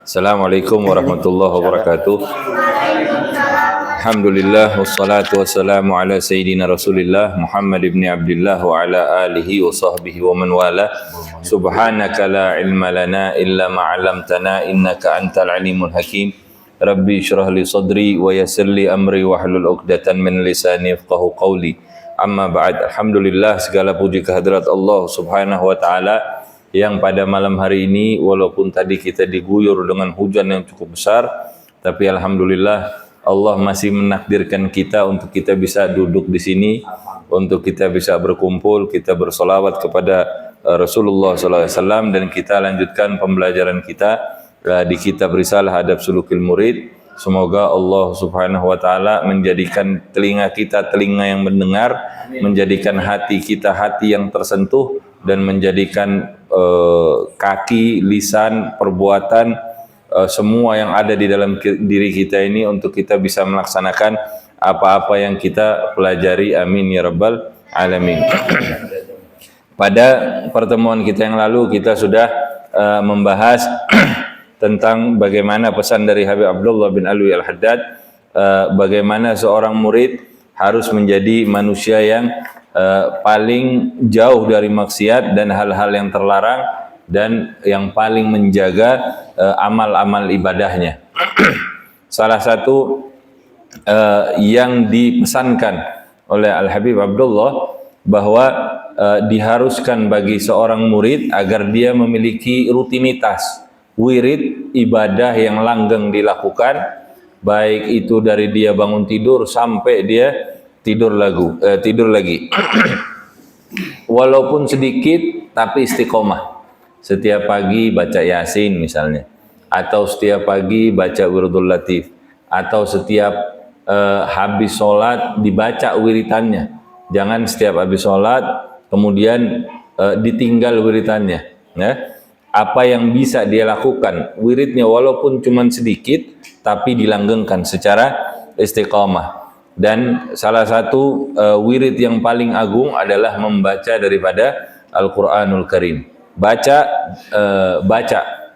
Assalamualaikum warahmatullahi wabarakatuh. Alhamdulillah wassalatu wassalamu ala sayyidina Rasulillah Muhammad ibn Abdullah wa ala alihi wa sahbihi wa man wala. Subhanaka la ilma lana illa ma 'allamtana innaka antal alimul hakim. Rabbi shrah li sadri wa yassir li amri wa hlul 'uqdatan min lisani yafqahu qawli. Amma ba'd. Alhamdulillah, segala puji kehadirat Allah Subhanahu wa taala yang pada malam hari ini walaupun tadi kita diguyur dengan hujan yang cukup besar, tapi alhamdulillah Allah masih menakdirkan kita untuk kita bisa duduk di sini, untuk kita bisa berkumpul, kita bersolawat kepada Rasulullah SAW, dan kita lanjutkan pembelajaran kita di kitab Risalah Adab Sulukil Murid. Semoga Allah Subhanahu wa taala menjadikan telinga kita telinga yang mendengar, menjadikan hati kita hati yang tersentuh, dan menjadikan kaki, lisan, perbuatan, semua yang ada di dalam diri kita ini untuk kita bisa melaksanakan apa-apa yang kita pelajari. Amin ya rabbal alamin. Pada pertemuan kita yang lalu kita sudah membahas tentang bagaimana pesan dari Habib Abdullah bin Alwi Al-Haddad, bagaimana seorang murid harus menjadi manusia yang paling jauh dari maksiat dan hal-hal yang terlarang, dan yang paling menjaga amal-amal ibadahnya. Salah satu yang dipesankan oleh Al-Habib Abdullah bahwa diharuskan bagi seorang murid agar dia memiliki rutinitas wirid ibadah yang langgeng dilakukan, baik itu dari dia bangun tidur sampai dia tidur lagi. Walaupun sedikit tapi istiqomah. Setiap pagi baca Yasin misalnya, atau setiap pagi baca Wiridul Latif, atau setiap habis sholat dibaca wiritannya. Jangan setiap habis sholat kemudian ditinggal wiritannya, ya. Apa yang bisa dia lakukan wiridnya walaupun cuma sedikit tapi dilanggengkan secara istiqamah. Dan salah satu wirid yang paling agung adalah membaca daripada Al-Quranul Karim. Baca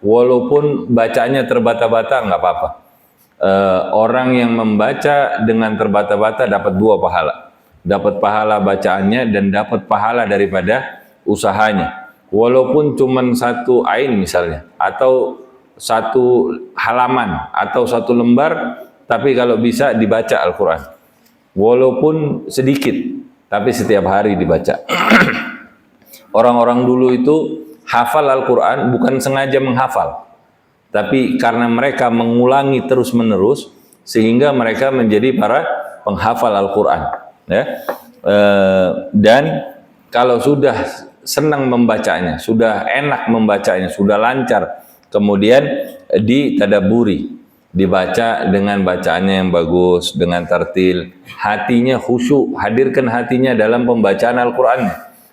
walaupun bacanya terbata-bata nggak apa-apa. Orang yang membaca dengan terbata-bata dapat dua pahala, dapat pahala bacaannya dan dapat pahala daripada usahanya. Walaupun cuma satu ain misalnya, atau satu halaman, atau satu lembar, tapi kalau bisa dibaca Al-Quran. Walaupun sedikit, tapi setiap hari dibaca. Orang-orang dulu itu hafal Al-Quran bukan sengaja menghafal, tapi karena mereka mengulangi terus-menerus, sehingga mereka menjadi para penghafal Al-Quran. Ya. Dan kalau sudah senang membacanya, sudah enak membacanya, sudah lancar, kemudian ditadaburi, dibaca dengan bacaannya yang bagus, dengan tartil, hatinya khusyuk, hadirkan hatinya dalam pembacaan Al-Quran.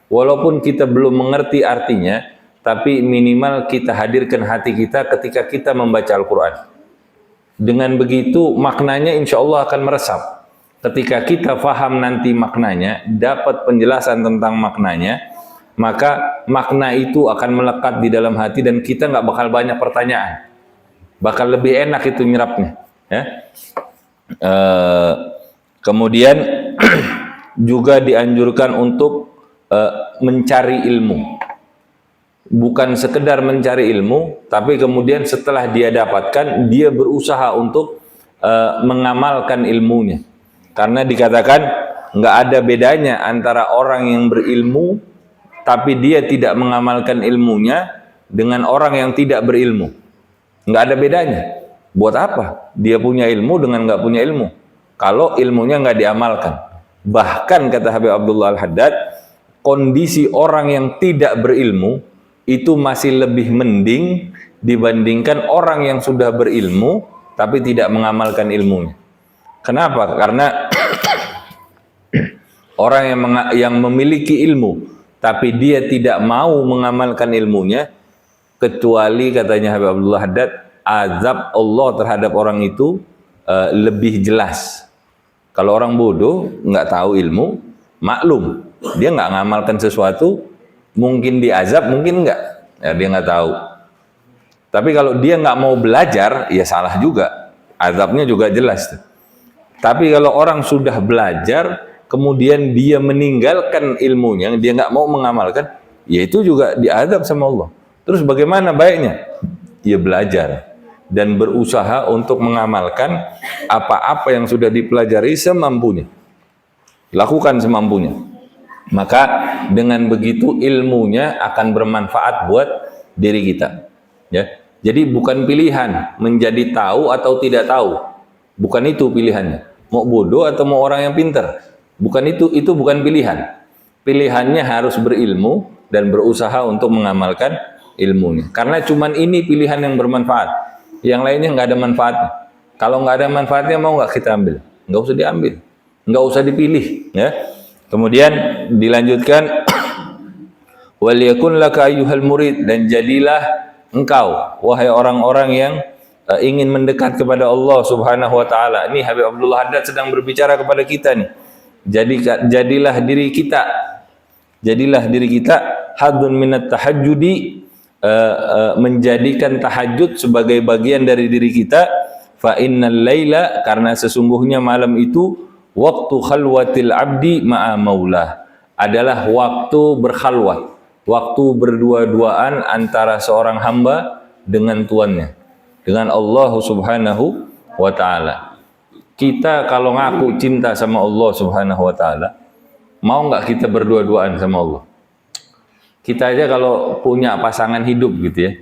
Walaupun kita belum mengerti artinya, tapi minimal kita hadirkan hati kita ketika kita membaca Al-Quran. Dengan begitu maknanya insya Allah akan meresap. Ketika kita faham nanti maknanya, dapat penjelasan tentang maknanya, maka makna itu akan melekat di dalam hati dan kita nggak bakal banyak pertanyaan, bakal lebih enak itu nyerapnya, ya. Kemudian juga dianjurkan untuk mencari ilmu, bukan sekedar mencari ilmu, tapi kemudian setelah dia dapatkan dia berusaha untuk mengamalkan ilmunya, karena dikatakan nggak ada bedanya antara orang yang berilmu tapi dia tidak mengamalkan ilmunya dengan orang yang tidak berilmu. Nggak ada bedanya. Buat apa dia punya ilmu dengan nggak punya ilmu kalau ilmunya nggak diamalkan? Bahkan kata Habib Abdullah Al-Haddad, kondisi orang yang tidak berilmu itu masih lebih mending dibandingkan orang yang sudah berilmu tapi tidak mengamalkan ilmunya. Kenapa? Karena orang yang memiliki ilmu tapi dia tidak mau mengamalkan ilmunya, kecuali katanya Habib Abdullah Haddad, azab Allah terhadap orang itu lebih jelas. Kalau orang bodoh, nggak tahu ilmu, maklum, dia nggak ngamalkan sesuatu, mungkin diazab, mungkin nggak, ya, dia nggak tahu. Tapi kalau dia nggak mau belajar, ya salah juga. Azabnya juga jelas. Tapi kalau orang sudah belajar, kemudian dia meninggalkan ilmunya, dia nggak mau mengamalkan, ya itu juga diazab sama Allah. Terus bagaimana baiknya? Dia belajar dan berusaha untuk mengamalkan apa-apa yang sudah dipelajari semampunya. Lakukan semampunya. Maka dengan begitu ilmunya akan bermanfaat buat diri kita. Ya. Jadi bukan pilihan menjadi tahu atau tidak tahu. Bukan itu pilihannya. Mau bodoh atau mau orang yang pintar. Bukan itu bukan pilihan. Pilihannya harus berilmu dan berusaha untuk mengamalkan ilmunya. Karena cuman ini pilihan yang bermanfaat. Yang lainnya nggak ada manfaatnya. Kalau nggak ada manfaatnya mau nggak kita ambil? Nggak usah diambil. Nggak usah dipilih. Ya. Kemudian dilanjutkan, waliyakun laka ayyuhal murid, dan jadilah engkau wahai orang-orang yang ingin mendekat kepada Allah Subhanahu wa taala. Ini Habib Abdullah Haddad sedang berbicara kepada kita nih. Jadilah diri kita. Jadilah diri kita hadun minat tahajjudi, menjadikan tahajud sebagai bagian dari diri kita. Fa innal laila, karena sesungguhnya malam itu waktu khalwatil abdi ma'a maulah, adalah waktu berkhalwat, waktu berdua-duaan antara seorang hamba dengan Tuannya, dengan Allah Subhanahu wa ta'ala. Kita kalau ngaku cinta sama Allah Subhanahu wa ta'ala, mau nggak kita berdua-duaan sama Allah? Kita aja kalau punya pasangan hidup gitu ya,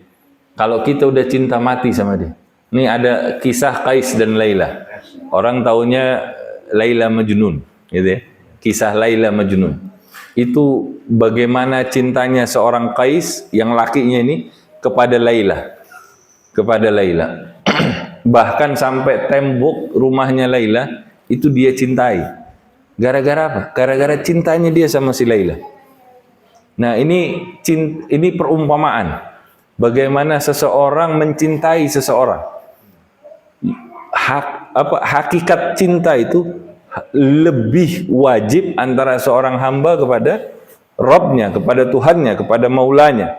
kalau kita udah cinta mati sama dia. Ini ada kisah Qais dan Laila. Orang taunya Laila Majnun, gitu ya. Kisah Laila Majnun. Itu bagaimana cintanya seorang Qais yang lakinya ini kepada Laila. Kepada Laila. Bahkan sampai tembok rumahnya Laila itu dia cintai. Gara-gara apa? Gara-gara cintanya dia sama si Laila. Nah, ini perumpamaan bagaimana seseorang mencintai seseorang. Hakikat cinta itu lebih wajib antara seorang hamba kepada Rabbnya, kepada Tuhannya, kepada Maulanya,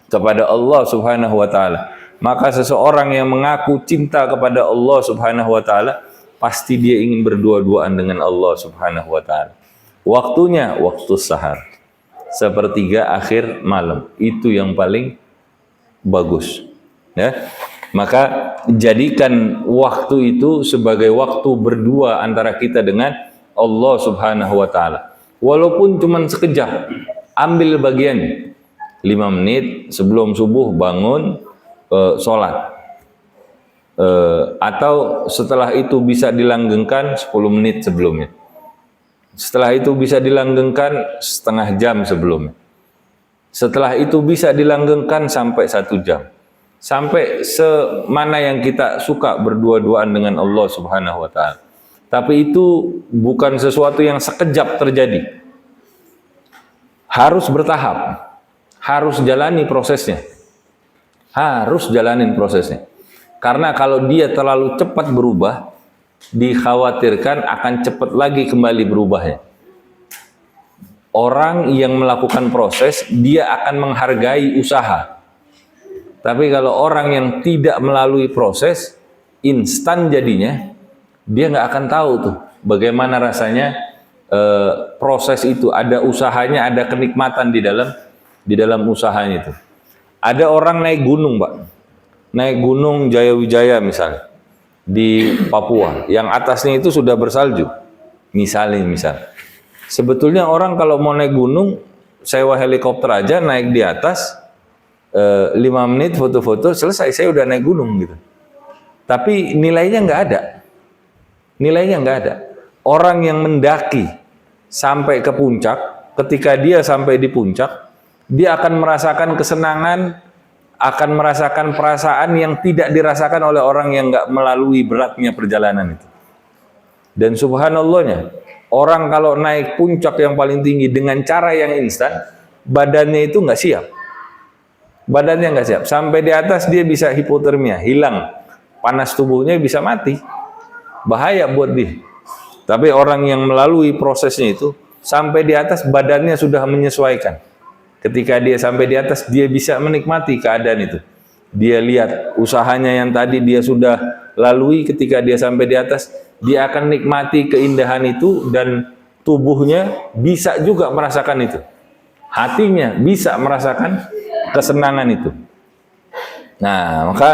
kepada Allah Subhanahu wa ta'ala. Maka seseorang yang mengaku cinta kepada Allah Subhanahu wa ta'ala, pasti dia ingin berdua-duaan dengan Allah Subhanahu wa ta'ala. Waktunya waktu sahar, sepertiga akhir malam, itu yang paling bagus, ya. Maka jadikan waktu itu sebagai waktu berdua antara kita dengan Allah Subhanahu wa ta'ala. Walaupun cuma sekejap, ambil bagian 5 menit sebelum subuh bangun, sholat. Atau setelah itu bisa dilanggengkan 10 menit sebelumnya. Setelah itu bisa dilanggengkan setengah jam sebelumnya. Setelah itu bisa dilanggengkan sampai 1 jam. Sampai semana yang kita suka berdua-duaan dengan Allah Subhanahu wa ta'ala. Tapi itu bukan sesuatu yang sekejap terjadi. Harus bertahap. Harus jalani prosesnya. Harus jalanin prosesnya. Karena kalau dia terlalu cepat berubah, dikhawatirkan akan cepat lagi kembali berubahnya. Orang yang melakukan proses, dia akan menghargai usaha. Tapi kalau orang yang tidak melalui proses, instan jadinya, dia nggak akan tahu tuh bagaimana rasanya proses itu. Ada usahanya, ada kenikmatan di dalam usahanya itu. Ada orang naik gunung, Pak. Naik gunung Jayawijaya misalnya di Papua, yang atasnya itu sudah bersalju. Misal. Sebetulnya orang kalau mau naik gunung, sewa helikopter aja, naik di atas, 5 menit foto-foto, selesai, saya udah naik gunung gitu. Tapi nilainya nggak ada. Nilainya nggak ada. Orang yang mendaki sampai ke puncak, ketika dia sampai di puncak, dia akan merasakan kesenangan, akan merasakan perasaan yang tidak dirasakan oleh orang yang nggak melalui beratnya perjalanan itu. Dan subhanallahnya, orang kalau naik puncak yang paling tinggi dengan cara yang instan, badannya itu nggak siap. Badannya nggak siap. Sampai di atas dia bisa hipotermia, hilang panas tubuhnya, bisa mati. Bahaya buat dia. Tapi orang yang melalui prosesnya itu, sampai di atas badannya sudah menyesuaikan. Ketika dia sampai di atas, dia bisa menikmati keadaan itu. dia lihat usahanya yang tadi dia sudah lalui, ketika dia sampai di atas, dia akan nikmati keindahan itu dan tubuhnya bisa juga merasakan itu. Hatinya bisa merasakan kesenangan itu. Nah, maka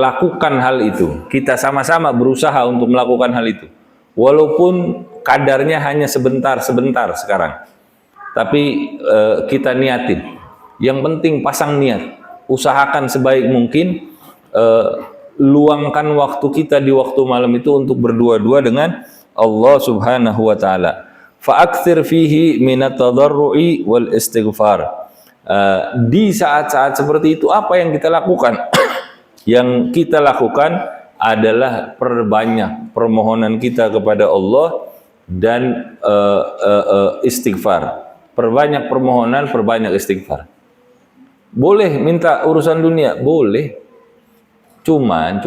lakukan hal itu. Kita sama-sama berusaha untuk melakukan hal itu. Walaupun kadarnya hanya sebentar sekarang. Tapi kita niatin. Yang penting pasang niat. Usahakan sebaik mungkin luangkan waktu kita di waktu malam itu untuk berdua-dua dengan Allah Subhanahu wa taala. Fa'aktsir fihi minat tadarru'i wal istighfar. Di saat-saat seperti itu apa yang kita lakukan? Yang kita lakukan adalah perbanyak permohonan kita kepada Allah dan istighfar. Perbanyak permohonan, perbanyak istighfar. Boleh minta urusan dunia, boleh. Cuman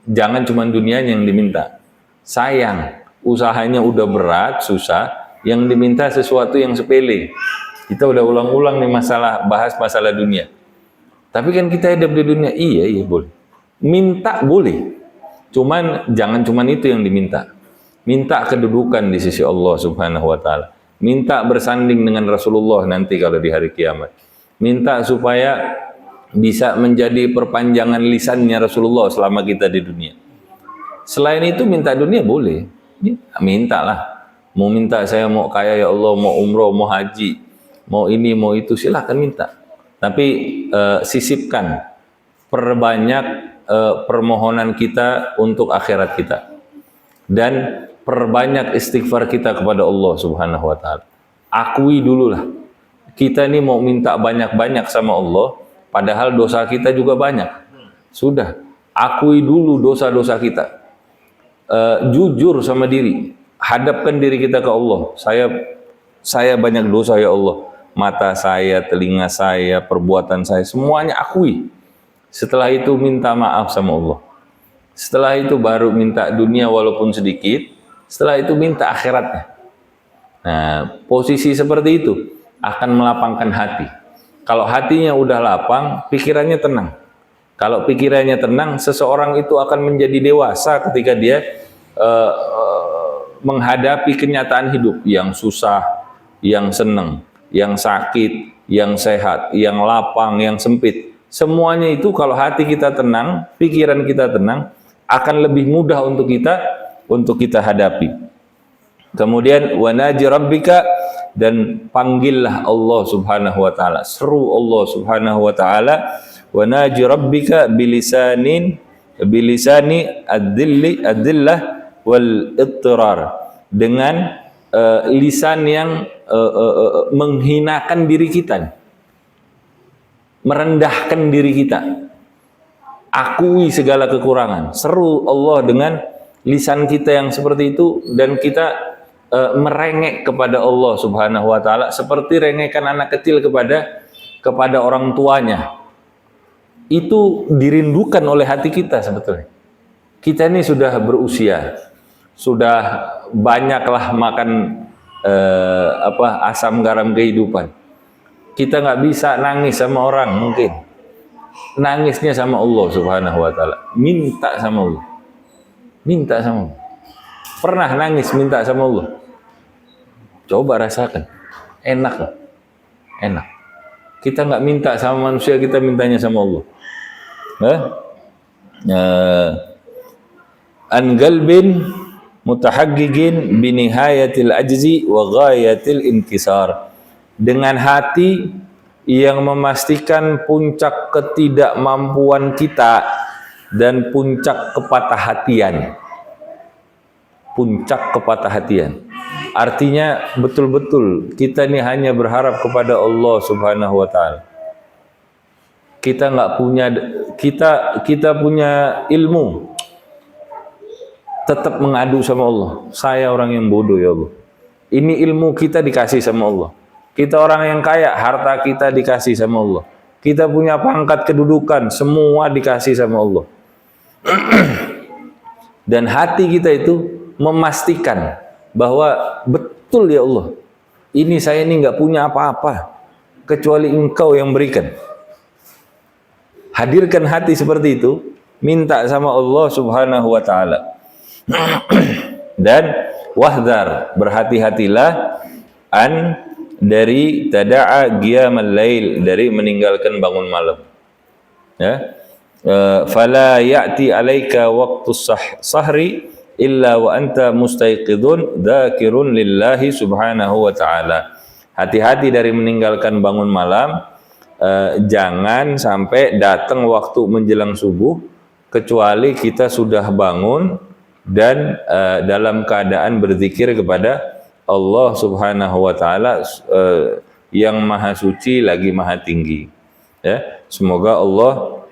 jangan cuman dunianya yang diminta. Sayang, usahanya udah berat, susah, yang diminta sesuatu yang sepele. Kita udah ulang-ulang nih bahas masalah dunia. Tapi kan kita hidup di dunia, iya boleh. Minta boleh. Cuman jangan cuman itu yang diminta. Minta kedudukan di sisi Allah Subhanahu wa taala. Minta bersanding dengan Rasulullah nanti kalau di hari kiamat. Minta supaya bisa menjadi perpanjangan lisannya Rasulullah selama kita di dunia. Selain itu minta dunia boleh. Mintalah. Mau minta saya mau kaya ya Allah, mau umroh, mau haji, mau ini, mau itu, silahkan minta. Tapi sisipkan, perbanyak permohonan kita untuk akhirat kita. Dan perbanyak istighfar kita kepada Allah Subhanahu wa taala. Akui dululah. Kita ini mau minta banyak-banyak sama Allah, padahal dosa kita juga banyak. Sudah, akui dulu dosa-dosa kita. Jujur sama diri, hadapkan diri kita ke Allah. Saya banyak dosa ya Allah. Mata saya, telinga saya, perbuatan saya, semuanya akui. Setelah itu minta maaf sama Allah. Setelah itu baru minta dunia walaupun sedikit. Setelah itu minta akhiratnya. Nah, posisi seperti itu akan melapangkan hati. Kalau hatinya udah lapang, pikirannya tenang. Kalau pikirannya tenang, seseorang itu akan menjadi dewasa ketika dia menghadapi kenyataan hidup yang susah, yang senang, yang sakit, yang sehat, yang lapang, yang sempit. Semuanya itu kalau hati kita tenang, pikiran kita tenang, akan lebih mudah untuk kita hadapi. Kemudian wanaji rabbika, dan panggillah Allah Subhanahu wa taala. Seru Allah Subhanahu wa taala, wanaji rabbika bilisani ad-dillah wal ittirar, dengan lisan yang menghinakan diri kita, merendahkan diri kita, akui segala kekurangan. Seru Allah dengan lisan kita yang seperti itu, dan kita merengek kepada Allah Subhanahu wa taala seperti rengekan anak kecil kepada orang tuanya. Itu dirindukan oleh hati kita sebetulnya. Kita ini sudah berusia, sudah banyaklah makan asam garam kehidupan. Kita nggak bisa nangis sama orang, mungkin nangisnya sama Allah Subhanahu wa taala. Minta sama Allah. Minta sama Allah. Pernah nangis minta sama Allah? Coba rasakan. Enak. Enak. Kita nggak minta sama manusia, kita mintanya sama Allah. An galbin mutahaggigin binihayatil ajzi wa ghayatil inkisar. Dengan hati yang memastikan puncak ketidakmampuan kita dan puncak kepatahhatian. Puncak kepatahhatian. Artinya betul-betul kita ini hanya berharap kepada Allah Subhanahu wa taala. Kita nggak punya, kita punya ilmu, tetap mengadu sama Allah. Saya orang yang bodoh ya Allah. Ini ilmu kita dikasih sama Allah. Kita orang yang kaya, harta kita dikasih sama Allah. Kita punya pangkat kedudukan, semua dikasih sama Allah. Dan hati kita itu memastikan bahwa betul ya Allah, ini saya ini nggak punya apa-apa. kecuali Engkau yang berikan. Hadirkan hati seperti itu, minta sama Allah Subhanahu wa taala. Dan wahdar, berhati-hatilah an dari tada'a qiyamal lail, dari meninggalkan bangun malam. Ya. Fala ya'ti 'alaika waqtus sahri illa wa anta mustaiqidun dzakirun lillahi subhanahu wa ta'ala. Hati-hati dari meninggalkan bangun malam. Jangan sampai datang waktu menjelang subuh kecuali kita sudah bangun dan dalam keadaan berzikir kepada Allah Subhanahu wa taala yang maha suci lagi maha tinggi. Ya, semoga Allah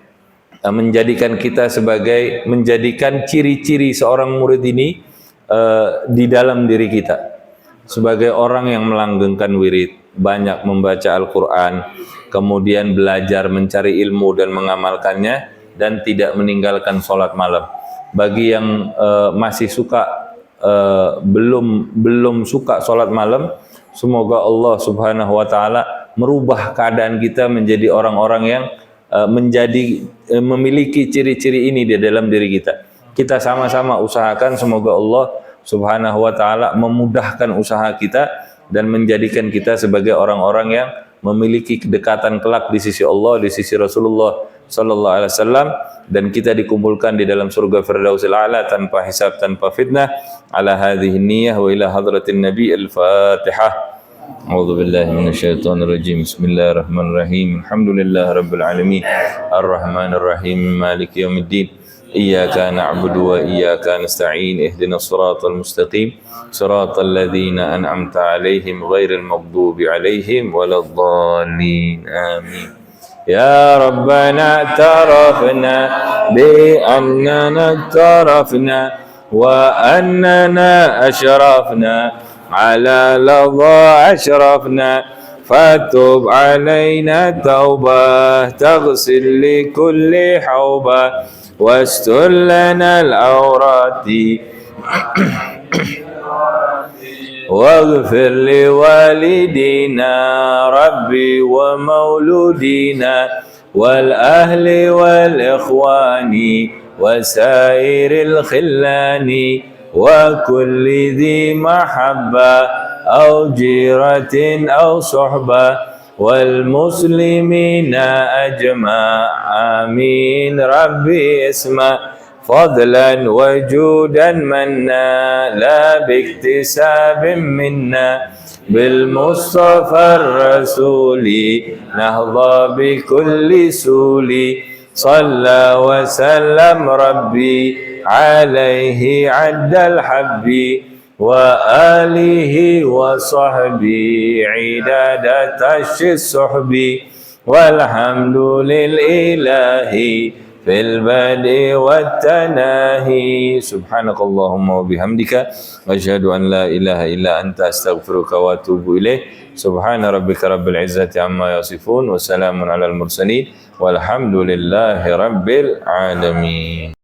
menjadikan kita menjadikan ciri-ciri seorang murid ini di dalam diri kita sebagai orang yang melanggengkan wirid, banyak membaca Al-Quran, kemudian belajar mencari ilmu dan mengamalkannya, dan tidak meninggalkan sholat malam. Bagi yang masih suka belum suka sholat malam, semoga Allah Subhanahu wa taala merubah keadaan kita menjadi orang-orang yang memiliki ciri-ciri ini di dalam diri kita. Kita sama-sama usahakan semoga Allah Subhanahu wa taala memudahkan usaha kita dan menjadikan kita sebagai orang-orang yang memiliki kedekatan kelak di sisi Allah, di sisi Rasulullah sallallahu alaihi wasallam, dan kita dikumpulkan di dalam surga Firdausil A'la tanpa hisab, tanpa fitnah. Ala hadhihi niyyah wa ila hadratin nabi. Al-Fatihah. A'udzu billahi minasyaitonir rajim. Bismillahirrahmanirrahim. Alhamdulillahirabbil alamin. Arrahmanir rahim. Maliki yaumiddin. Iyyaka na'budu wa iyyaka nasta'in. Ihdinas siratal mustaqim. Siratal ladzina an'amta 'alaihim ghairil maghdubi 'alaihim waladdallin. Amin. Ya Rabbana tarafna bi annana tarafna wa annana ashrafna ala ladha ashrafna fatub alaina taubah taghsil li kulli hawbah wastur lana al-awrati واغفر لوالدينا ربي ومولودينا والأهل والإخوان وسائر الخلان وكل ذي محبة أو جيرة أو صحبة والمسلمين أجمع آمين ربي اسمع فضلا وجودا منا لا باكتساب منا بالمصطفى الرسول نهضى بكل سول صلى وسلم ربي عليه عد الحب وآله وصحبه عداد الصحب والحمد للإله في البدء والتناهي سبحانك اللهم وبحمدك أشهد أن لا إله إلا أنت أستغفرك وأتوب إليه سبحان ربك رب العزة عما يصفون وسلام على المرسلين والحمد لله رب العالمين.